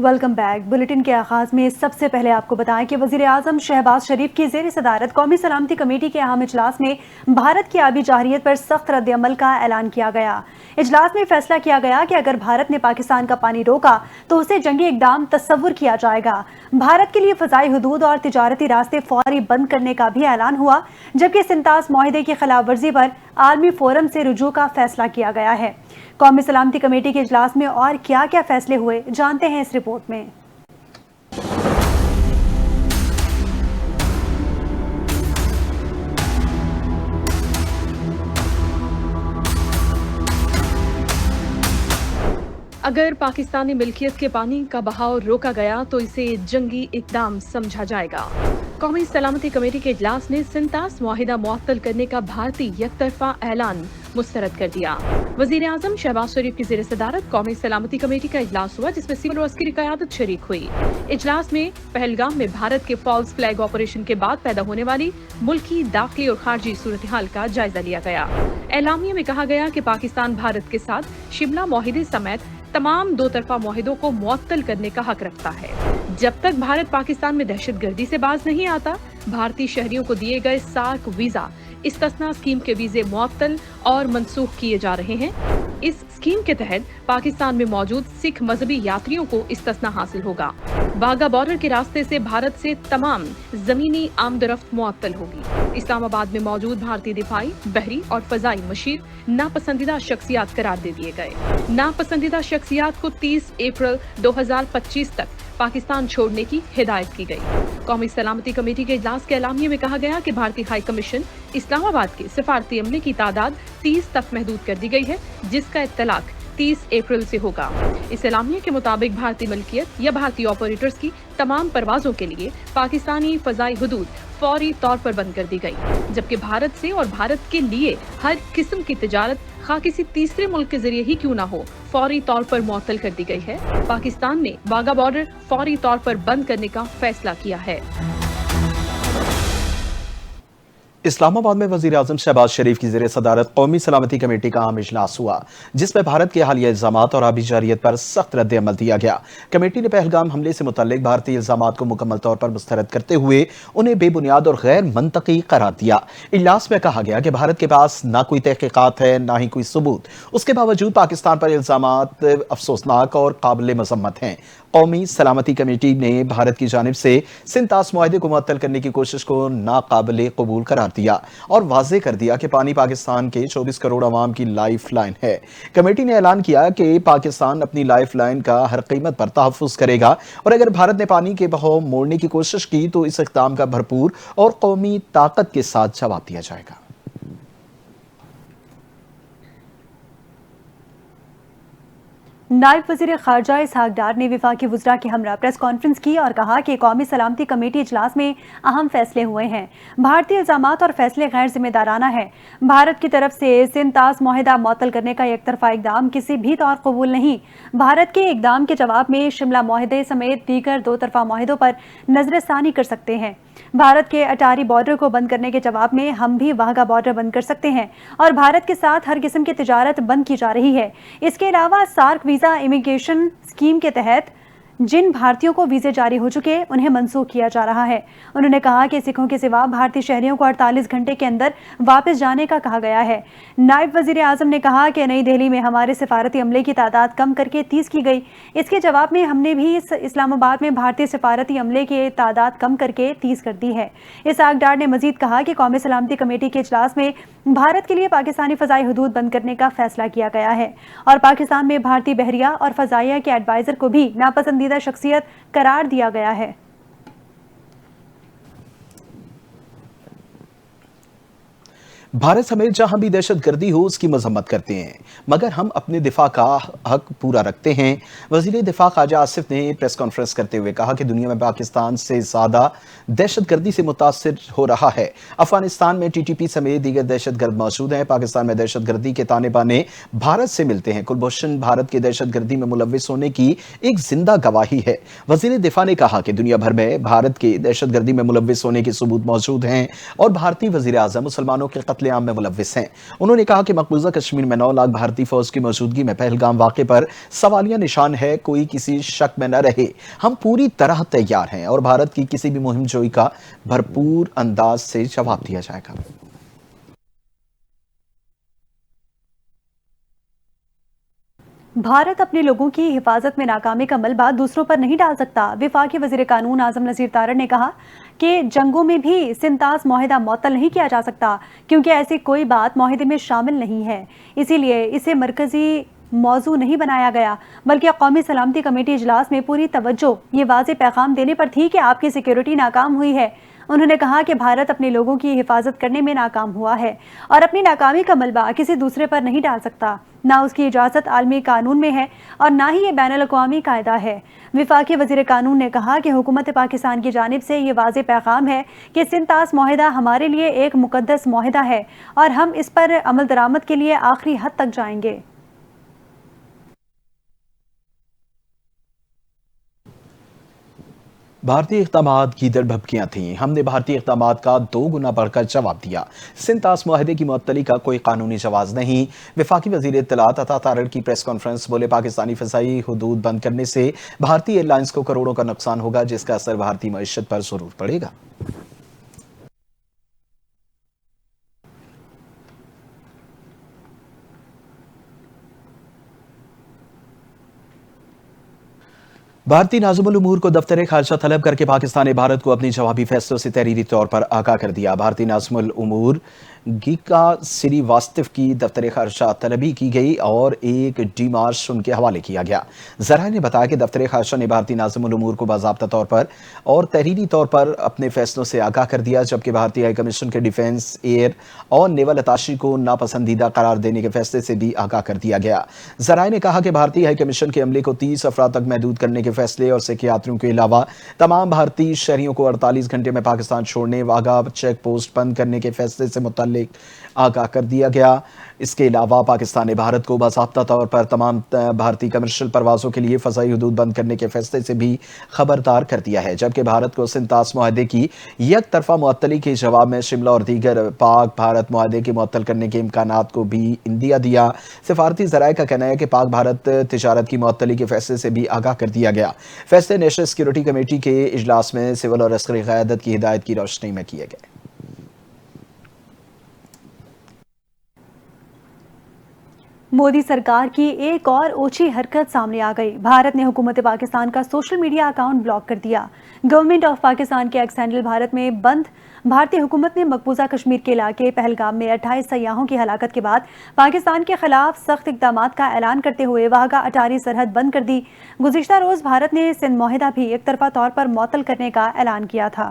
Welcome back. Bulletin کے آغاز میں سب سے پہلے آپ کو بتائیں کہ وزیر اعظم شہباز شریف کی زیر صدارت قومی سلامتی کمیٹی کے اہم اجلاس میں بھارت کی آبی جارحیت پر سخت رد عمل کا اعلان کیا گیا۔ اجلاس میں فیصلہ کیا گیا کہ اگر بھارت نے پاکستان کا پانی روکا تو اسے جنگی اقدام تصور کیا جائے گا۔ بھارت کے لیے فضائی حدود اور تجارتی راستے فوری بند کرنے کا بھی اعلان ہوا، جبکہ سنتاس معاہدے کی خلاف ورزی پر عالمی فورم سے رجوع کا فیصلہ کیا گیا ہے۔ قومی سلامتی کمیٹی کے اجلاس میں اور کیا کیا فیصلے ہوئے، جانتے ہیں اس رپورٹ میں۔ اگر پاکستانی ملکیت کے پانی کا بہاؤ روکا گیا تو اسے جنگی اقدام سمجھا جائے گا۔ قومی سلامتی کمیٹی کے اجلاس نے سنتاس معاہدہ معطل کرنے کا بھارتی یک طرفہ اعلان مسترد کر دیا۔ وزیر اعظم شہباز شریف کی زیر صدارت قومی سلامتی کمیٹی کا اجلاس ہوا، جس میں سول و عسکری قیادت شریک ہوئی۔ اجلاس میں پہلگام میں بھارت کے فالس فلیگ آپریشن کے بعد پیدا ہونے والی ملکی، داخلی اور خارجی صورتحال کا جائزہ لیا گیا۔ اعلامیے میں کہا گیا کہ پاکستان بھارت کے ساتھ شملہ معاہدے سمیت تمام دو طرفہ معاہدوں کو معطل کرنے کا حق رکھتا ہے۔ جب تک بھارت پاکستان میں دہشت گردی سے باز نہیں آتا، بھارتی شہریوں کو دیے گئے سارک ویزا استثناء اسکیم کے ویزے معطل اور منسوخ کیے جا رہے ہیں۔ اس اسکیم کے تحت پاکستان میں موجود سکھ مذہبی یاتریوں کو استثناء حاصل ہوگا۔ واگا بارڈر کے راستے سے بھارت سے تمام زمینی آمد و رفت معطل ہوگی۔ اسلام آباد میں موجود بھارتی دفاعی، بحری اور فضائی مشیر ناپسندیدہ شخصیات قرار دے دیے گئے۔ ناپسندیدہ شخصیات کو 30 اپریل 2025 تک پاکستان چھوڑنے کی ہدایت کی گئی۔ قومی سلامتی کمیٹی کے اجلاس کے اعلامیے میں کہا گیا کہ بھارتی ہائی کمیشن اسلام آباد کے سفارتی عملے کی تعداد 30 تک محدود کر دی گئی ہے، جس کا اطلاق 30 اپریل سے ہوگا۔ اس اعلامیے کے مطابق بھارتی ملکیت یا بھارتی آپریٹرز کی تمام پروازوں کے لیے پاکستانی فضائی حدود فوری طور پر بند کر دی گئی، جبکہ بھارت سے اور بھارت کے لیے ہر قسم کی تجارت خواہ کسی تیسرے ملک کے ذریعے ہی کیوں نہ ہو، فوری طور پر معطل کر دی گئی ہے۔ پاکستان نے واگا بارڈر فوری طور پر بند کرنے کا فیصلہ کیا ہے۔ اسلام آباد میں وزیر اعظم شہباز شریف کی زیر صدارت قومی سلامتی کمیٹی کا اہم اجلاس ہوا، جس میں بھارت کے حالیہ الزامات اور آبی جارحیت پر سخت رد عمل دیا گیا۔ کمیٹی نے پہلگام حملے سے متعلق بھارتی الزامات کو مکمل طور پر مسترد کرتے ہوئے انہیں بے بنیاد اور غیر منطقی قرار دیا۔ اجلاس میں کہا گیا کہ بھارت کے پاس نہ کوئی تحقیقات ہے، نہ ہی کوئی ثبوت، اس کے باوجود پاکستان پر الزامات افسوسناک اور قابل مذمت ہیں۔ قومی سلامتی کمیٹی نے بھارت کی جانب سے سنتاس معاہدے کو معطل کرنے کی کوشش کو ناقابل قبول قرار دیا اور واضح کر دیا کہ پانی پاکستان کے 24 کروڑ عوام کی لائف لائن ہے۔ کمیٹی نے اعلان کیا کہ پاکستان اپنی لائف لائن کا ہر قیمت پر تحفظ کرے گا، اور اگر بھارت نے پانی کے بہاؤ موڑنے کی کوشش کی تو اس اقدام کا بھرپور اور قومی طاقت کے ساتھ جواب دیا جائے گا۔ نائب وزیر خارجہ اسحاق ڈار نے وفاقی وزراء کے ہمراہ پریس کانفرنس کی اور کہا کہ قومی سلامتی کمیٹی اجلاس میں اہم فیصلے ہوئے ہیں۔ بھارتی الزامات اور فیصلے غیر ذمہ دارانہ ہیں۔ بھارت کی طرف سے سنتاس معاہدہ معطل کرنے کا یک طرفہ اقدام کسی بھی طور قبول نہیں۔ بھارت کے اقدام کے جواب میں شملہ معاہدے سمیت دیگر دو طرفہ معاہدوں پر نظر ثانی کر سکتے ہیں۔ بھارت کے اٹاری بارڈر کو بند کرنے کے جواب میں ہم بھی واگا بارڈر بند کر سکتے ہیں، اور بھارت کے ساتھ ہر قسم کی تجارت بند کی جا رہی ہے۔ اس کے علاوہ سارک ویزا امیگریشن اسکیم کے تحت جن بھارتیوں کو ویزے جاری ہو چکے انہیں منسوخ کیا جا رہا ہے۔ انہوں نے کہا کہ سکھوں کے سوا بھارتی شہریوں کو 48 گھنٹے کے اندر واپس جانے کا کہا گیا ہے۔ نائب وزیر اعظم نے کہا کہ نئی دہلی میں ہمارے سفارتی عملے کی تعداد کم کر کے 30 کی گئی۔ اس کے جواب میں ہم نے بھی اسلام آباد میں بھارتی سفارتی عملے کی تعداد کم کر کے 30 کر دی ہے۔ اسحاق ڈار نے مزید کہا کہ قومی سلامتی کمیٹی کے اجلاس میں بھارت کے لیے پاکستانی فضائی حدود بند کرنے کا فیصلہ کیا گیا ہے، اور پاکستان میں بھارتی بحریہ اور فضائیہ کے ایڈوائزر کو بھی ناپسندیدہ شخصیت قرار دیا گیا ہے۔ بھارت سمیت جہاں بھی دہشت گردی ہو اس کی مذمت کرتے ہیں، مگر ہم اپنے دفاع کا حق پورا رکھتے ہیں۔ وزیر دفاع خارجہ آصف نے پریس کانفرنس کرتے ہوئے کہا کہ دنیا میں پاکستان سے زیادہ دہشت گردی سے متاثر ہو رہا ہے۔ افغانستان میں TTP سمیت دیگر دہشت گرد موجود ہیں۔ پاکستان میں دہشت گردی کے تانے بانے بھارت سے ملتے ہیں۔ کلبھوشن بھارت کے دہشت گردی میں ملوث ہونے کی ایک زندہ گواہی ہے۔ وزیر دفاع نے کہا کہ دنیا بھر میں بھارت کے دہشت گردی میں ملوث ہونے کے ثبوت موجود ہیں، اور بھارتی وزیر اعظم مسلمانوں کے قتل قتل عام میں ملوث ہیں۔ انہوں نے کہا کہ مقبوضہ کشمیر میں 9 لاکھ بھارتی فوج کی موجودگی میں پہلگام واقعے پر سوالیہ نشان ہے، کوئی کسی شک میں نہ رہے، ہم پوری طرح تیار ہیں اور بھارت کی کسی بھی مہم جوئی کا بھرپور انداز سے جواب دیا جائے گا۔ بھارت اپنے لوگوں کی حفاظت میں ناکامی کا ملبہ دوسروں پر نہیں ڈال سکتا۔ وفاقی وزیر قانون اعظم نذیر تارڑ نے کہا کہ جنگوں میں بھی سنتاس معاہدہ معطل نہیں کیا جا سکتا کیونکہ ایسی کوئی بات معاہدے میں شامل نہیں ہے، اسی لیے اسے مرکزی موضوع نہیں بنایا گیا، بلکہ قومی سلامتی کمیٹی اجلاس میں پوری توجہ یہ واضح پیغام دینے پر تھی کہ آپ کی سیکیورٹی ناکام ہوئی ہے۔ انہوں نے کہا کہ بھارت اپنے لوگوں کی حفاظت کرنے میں ناکام ہوا ہے اور اپنی ناکامی کا ملبہ کسی دوسرے پر نہیں ڈال سکتا، نہ اس کی اجازت عالمی قانون میں ہے اور نہ ہی یہ بین الاقوامی قاعدہ ہے۔ وفاقی وزیر قانون نے کہا کہ حکومت پاکستان کی جانب سے یہ واضح پیغام ہے کہ سنتاس معاہدہ ہمارے لیے ایک مقدس معاہدہ ہے اور ہم اس پر عمل درآمد کے لیے آخری حد تک جائیں گے۔ بھارتی اقدامات گیدڑ بھبکیاں تھیں، ہم نے بھارتی اقدامات کا 2 گنا بڑھ کر جواب دیا۔ سنتاس معاہدے کی معطلی کا کوئی قانونی جواز نہیں۔ وفاقی وزیر اطلاعات عطا تارڑ کی پریس کانفرنس بولے پاکستانی فضائی حدود بند کرنے سے بھارتی ایئر لائنز کو کروڑوں کا نقصان ہوگا جس کا اثر بھارتی معیشت پر ضرور پڑے گا۔ بھارتی ناظم الامور کو دفتر خارجہ طلب کر کے پاکستان نے بھارت کو اپنی جوابی فیصلوں سے تحریری طور پر آگاہ کر دیا۔ بھارتی ناظم الامور گیکا سری واستو کی دفتر خارجہ طلبی کی گئی اور ایک ڈیمارش ان کے حوالے کیا گیا۔ ذرائع نے بتایا کہ دفتر خارجہ نے بھارتی ناظم الامور کو باضابطہ طور پر اور تحریری طور پر اپنے فیصلوں سے آگاہ کر دیا، جبکہ بھارتی ہائی کمیشن کے ڈیفنس، ایئر اور نیول اتاشی کو ناپسندیدہ قرار دینے کے فیصلے سے بھی آگاہ کر دیا گیا۔ ذرائع نے کہا کہ بھارتی ہائی کمیشن کے عملے کو 30 افراد تک محدود کرنے کے فیصلے اور سکھ یاتریوں کے علاوہ تمام بھارتی شہریوں کو 48 گھنٹے میں پاکستان چھوڑنے، واگا چیک پوسٹ بند کرنے کے فیصلے سے متعلق آگاہ کر دیا گیا۔ اس کے علاوہ پاکستان نے بھارت کو باضابطہ طور پر تمام بھارتی کمرشل پروازوں کے لیے فضائی حدود بند کرنے کے فیصلے سے بھی خبردار کر دیا ہے، جبکہ بھارت کو سنتاس معاہدے کی یک طرفہ معطلی کے جواب میں شملہ اور دیگر پاک بھارت معاہدے کے معطل کرنے کے امکانات کو بھی اندیا دیا۔ سفارتی ذرائع کا کہنا ہے کہ پاک بھارت تجارت کی معطلی کے فیصلے سے بھی آگاہ کر دیا گیا۔ فیصلے نیشنل سیکیورٹی کمیٹی کے اجلاس میں سول اور عسکری قیادت کی ہدایت کی روشنی میں کیے گئے۔ مودی سرکار کی ایک اور اوچھی حرکت سامنے آ گئی۔ بھارت نے حکومت پاکستان کا سوشل میڈیا اکاؤنٹ بلاک کر دیا۔ گورنمنٹ آف پاکستان کے ایکس ہینڈل بھارت میں بند بھارتی حکومت نے مقبوضہ کشمیر کے علاقے پہلگام میں 28 سیاحوں کی ہلاکت کے بعد پاکستان کے خلاف سخت اقدامات کا اعلان کرتے ہوئے واہگہ اٹاری سرحد بند کر دی۔ گزشتہ روز بھارت نے سندھ معاہدہ بھی ایک طرفہ طور پر معطل کرنے کا اعلان کیا تھا۔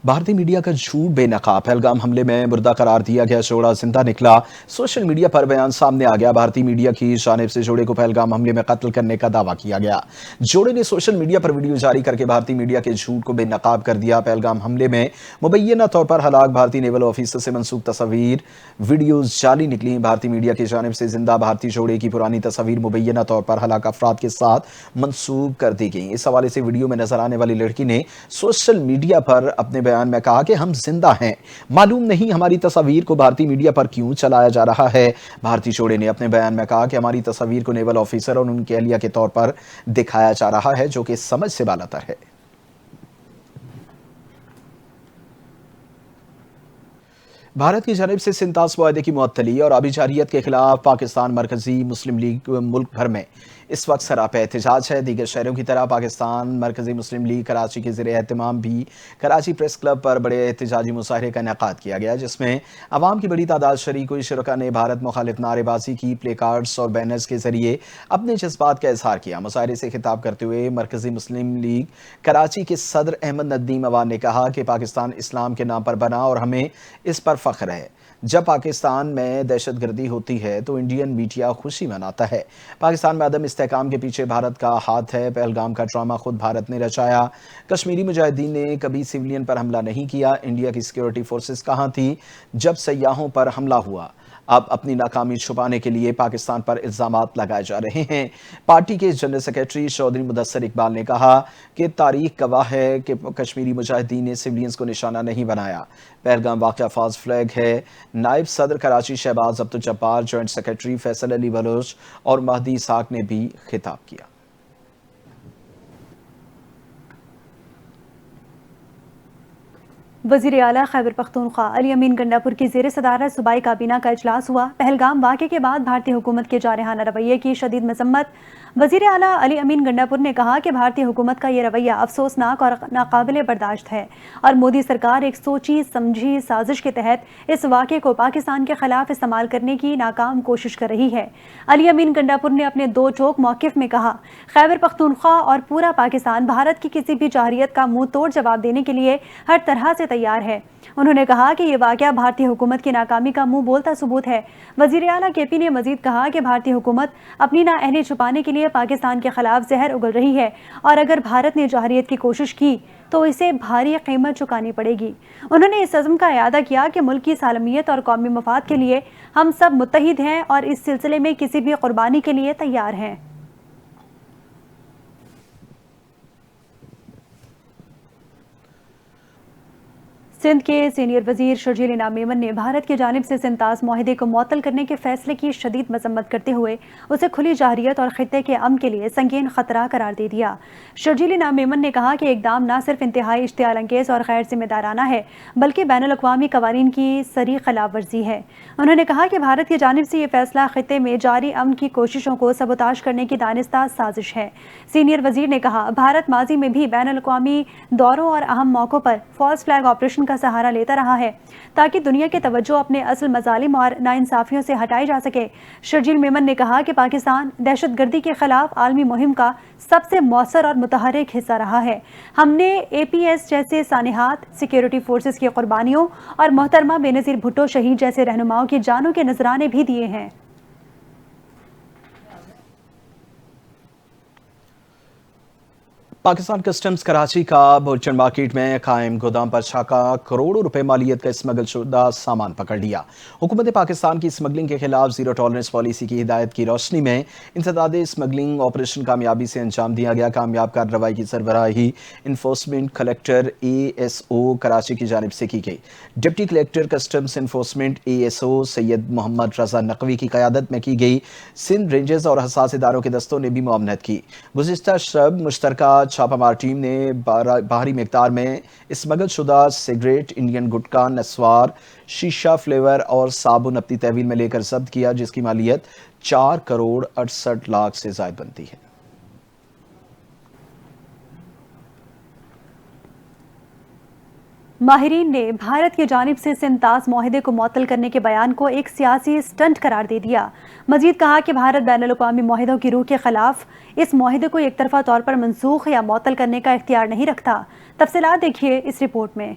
بھارتی میڈیا کا جھوٹ بے نقاب، پہلگام حملے میں مردہ قرار دیا گیا جوڑا زندہ نکلا۔ سوشل میڈیا پر بیان سامنے آ گیا۔ بھارتی میڈیا کی جانب سے جوڑے کو پہلگام حملے میں قتل کرنے کا دعویٰ کیا گیا۔ جوڑے نے سوشل میڈیا پر ویڈیو جاری کر کے بھارتی میڈیا کے جھوٹ کو بے نقاب کر دیا۔ پہلگام حملے میں مبینہ طور پر ہلاک بھارتی نیول آفیسر سے منسوب تصاویر، ویڈیوز جعلی نکلی۔ بھارتی میڈیا کی جانب سے زندہ بھارتی جوڑے کی پرانی تصاویر مبینہ طور پر ہلاک افراد کے ساتھ منسوب کر دی گئیں۔ اس حوالے سے ویڈیو میں نظر آنے والی لڑکی نے سوشل میڈیا پر اپنے بیان میں کہا کہ ہم زندہ ہیں، معلوم نہیں ہماری تصاویر کو بھارتی میڈیا پر کیوں چلایا جا رہا ہے۔ بھارتی جوڑے نے اپنے بیان میں کہا کہ ہماری تصاویر کو نیول آفیسر اور ان کے اہلیہ کے طور پر دکھایا جا رہا ہے، جو کہ سمجھ سے بالاتر ہے۔ بھارت کی جانب سے سنتاس معاہدے کی معطلی اور آبی جارحیت کے خلاف پاکستان مرکزی مسلم لیگ ملک بھر میں اس وقت سراپا احتجاج ہے۔ دیگر شہروں کی طرح پاکستان مرکزی مسلم لیگ کراچی کے زیر اہتمام بھی کراچی پریس کلب پر بڑے احتجاجی مظاہرے کا انعقاد کیا گیا، جس میں عوام کی بڑی تعداد شریک ہوئی۔ شرکاء نے بھارت مخالف نعرے بازی کی، پلے کارڈز اور بینرز کے ذریعے اپنے جذبات کا اظہار کیا۔ مظاہرے سے خطاب کرتے ہوئے مرکزی مسلم لیگ کراچی کے صدر احمد ندیم اوان نے کہا کہ پاکستان اسلام کے نام پر بنا اور ہمیں اس پر فخر ہے۔ جب پاکستان میں دہشت گردی ہوتی ہے تو انڈین میڈیا خوشی مناتا ہے۔ پاکستان میں عدم استحکام کے پیچھے بھارت کا ہاتھ ہے۔ پہلگام کا ڈرامہ خود بھارت نے رچایا۔ کشمیری مجاہدین نے کبھی سویلین پر حملہ نہیں کیا۔ انڈیا کی سیکیورٹی فورسز کہاں تھی جب سیاحوں پر حملہ ہوا؟ اب اپنی ناکامی چھپانے کے لیے پاکستان پر الزامات لگائے جا رہے ہیں۔ پارٹی کے جنرل سیکریٹری چودھری مدثر اقبال نے کہا کہ تاریخ گواہ ہے کہ کشمیری مجاہدین نے سویلینز کو نشانہ نہیں بنایا۔ پہلگام واقعہ فالس فلیگ ہے۔ نائب صدر کراچی شہباز عبدالجبار، جوائنٹ سیکریٹری فیصل علی بلوچ اور مہدی اسحاق نے بھی خطاب کیا۔ وزیر اعلیٰ خیبر پختونخوا علی امین گنڈاپور کی زیر صدارت صوبائی کابینہ کا اجلاس ہوا۔ پہلگام واقعے کے بعد بھارتی حکومت کے جارحانہ رویے کی شدید مذمت۔ وزیر اعلیٰ علی امین گنڈاپور نے کہا کہ بھارتی حکومت کا یہ رویہ افسوسناک اور ناقابل برداشت ہے اور مودی سرکار ایک سوچی سمجھی سازش کے تحت اس واقعے کو پاکستان کے خلاف استعمال کرنے کی ناکام کوشش کر رہی ہے۔ علی امین گنڈاپور نے اپنے دو ٹوک موقف میں کہا، خیبر پختونخوا اور پورا پاکستان بھارت کی کسی بھی جارحیت کا منہ توڑ جواب دینے کے لیے ہر طرح سے تیار ہے۔ انہوں نے کہا کہ یہ واقعہ بھارتی حکومت کی ناکامی کا منہ بولتا ثبوت ہے۔ وزیر اعلیٰ کے پی نے مزید کہا کہ بھارتی حکومت اپنی نااہلی چھپانے کے لیے پاکستان کے خلاف زہر اگل رہی ہے اور اگر بھارت نے جارحیت کی کوشش کی تو اسے بھاری قیمت چکانی پڑے گی۔ انہوں نے اس عزم کا اعادہ کیا کہ ملک کی سالمیت اور قومی مفاد کے لیے ہم سب متحد ہیں اور اس سلسلے میں کسی بھی قربانی کے لیے تیار ہیں۔ سندھ کے سینئر وزیر شرجیل انعام میمن نے بھارت کی جانب سے سنتاز معاہدے کو معطل کرنے کے فیصلے کی شدید مذمت کرتے ہوئے اسے کھلی جارحیت اور خطے کے امن کے لیے سنگین خطرہ قرار دے دیا۔ شرجیل انعام میمن نے کہا کہ اقدام نہ صرف انتہائی اشتعال انگیز اور غیر ذمہ دارانہ ہے بلکہ بین الاقوامی قوانین کی صریح خلاف ورزی ہے۔ انہوں نے کہا کہ بھارت کی جانب سے یہ فیصلہ خطے میں جاری امن کی کوششوں کو سبوتاژ کرنے کی دانستہ سازش ہے۔ سینئر وزیر نے کہا، بھارت ماضی میں بھی بین الاقوامی دوروں اور اہم موقعوں پر فالس فلیگ آپریشن کا سہارا لیتا رہا ہے تاکہ دنیا کی توجہ اپنے اصل مظالم اور ناانصافیوں سے ہٹائی جا سکے۔ شرجیل میمن نے کہا کہ پاکستان دہشت گردی کے خلاف عالمی مہم کا سب سے مؤثر اور متحرک حصہ رہا ہے۔ ہم نے اے پی ایس جیسے سانحات، سیکیورٹی فورسز کی قربانیوں اور محترمہ بینظیر بھٹو شہید جیسے رہنماؤں کی جانوں کے نذرانے بھی دیے ہیں۔ پاکستان کسٹمز کراچی کا بورچن مارکیٹ میں قائم گودام پر چھاپہ، کروڑوں روپے مالیت کا اسمگل شدہ سامان پکڑ لیا۔ حکومت پاکستان کی اسمگلنگ کے خلاف زیرو ٹالرنس پالیسی کی ہدایت کی روشنی میں انسداد اسمگلنگ آپریشن کامیابی سے انجام دیا گیا۔ کامیاب کارروائی کی سربراہی enforcement collector A S O Karachi کی جانب سے کی گئی۔ Deputy collector customs enforcement A S O Syed Muhammad Raza Naqvi کی قیادت میں کی گئی۔ سندھ رینجرز اور حساس اداروں کے دستوں نے بھی معاونت کی۔ گزشتہ شب مشترکہ چھاپہ مار ٹیم نے بھاری مقدار میں اسمگل شدہ سگریٹ، انڈین گٹکا، نسوار، شیشہ فلیور اور صابن اپنی تحویل میں لے کر ضبط کیا، جس کی مالیت 4 کروڑ 68 لاکھ سے زائد بنتی ہے۔ ماہرین نے بھارت کی جانب سے سنتاز معاہدے کو معطل کرنے کے بیان کو ایک سیاسی اسٹنٹ قرار دے دیا۔ مزید کہا کہ بھارت بین الاقوامی معاہدوں کی روح کے خلاف اس معاہدے کو یک طرفہ طور پر منسوخ یا معطل کرنے کا اختیار نہیں رکھتا۔ تفصیلات دیکھیے اس رپورٹ میں۔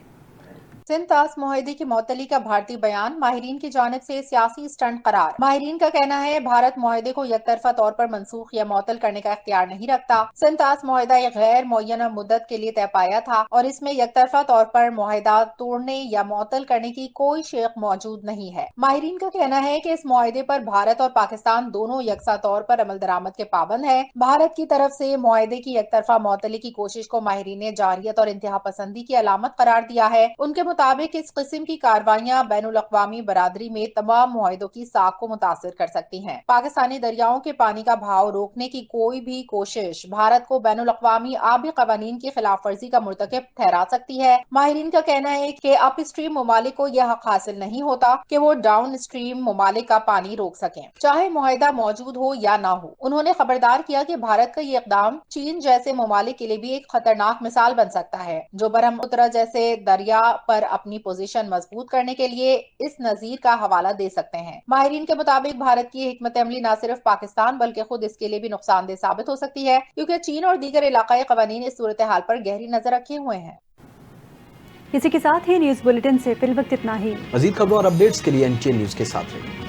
سنتاز معاہدے کی معطلی کا بھارتی بیان ماہرین کی جانب سے سیاسی اسٹنٹ قرار۔ ماہرین کا کہنا ہے بھارت معاہدے کو یک طرفہ طور پر منسوخ یا معطل کرنے کا اختیار نہیں رکھتا۔ سنتاز معاہدہ ایک غیر معینہ مدت کے لیے طے پایا تھا اور اس میں یک طرفہ طور پر معاہدہ توڑنے یا معطل کرنے کی کوئی شق موجود نہیں ہے۔ ماہرین کا کہنا ہے کہ اس معاہدے پر بھارت اور پاکستان دونوں یکساں طور پر عمل درآمد کے پابند ہیں۔ بھارت کی طرف سے معاہدے کی یک طرفہ معطلی کی کوشش کو ماہرین نے جارحیت اور انتہا پسندی کی علامت قرار دیا ہے۔ ان کے مطابق اس قسم کی کاروائیاں بین الاقوامی برادری میں تمام معاہدوں کی ساکھ کو متاثر کر سکتی ہیں۔ پاکستانی دریاؤں کے پانی کا بہاؤ روکنے کی کوئی بھی کوشش بھارت کو بین الاقوامی آبی قوانین کی خلاف ورزی کا مرتکب ٹھہرا سکتی ہے۔ ماہرین کا کہنا ہے کہ اپ اسٹریم ممالک کو یہ حق حاصل نہیں ہوتا کہ وہ ڈاؤن اسٹریم ممالک کا پانی روک سکیں، چاہے معاہدہ موجود ہو یا نہ ہو۔ انہوں نے خبردار کیا کہ بھارت کا یہ اقدام چین جیسے ممالک کے لیے بھی ایک خطرناک مثال بن سکتا ہے، جو برہم پترا جیسے دریا پر اپنی پوزیشن مضبوط کرنے کے لیے اس نظیر کا حوالہ دے سکتے ہیں۔ ماہرین کے مطابق بھارت کی حکمت عملی نہ صرف پاکستان بلکہ خود اس کے لیے بھی نقصان دہ ثابت ہو سکتی ہے، کیونکہ چین اور دیگر علاقائی قوانین اس صورتحال پر گہری نظر رکھے ہوئے ہیں۔ اسی کے ساتھ ہی نیوز بلیٹن سے فی الوقت اتنا ہی۔ مزید خبروں اور اپڈیٹس کے لیے NTN نیوز کے ساتھ رہیں۔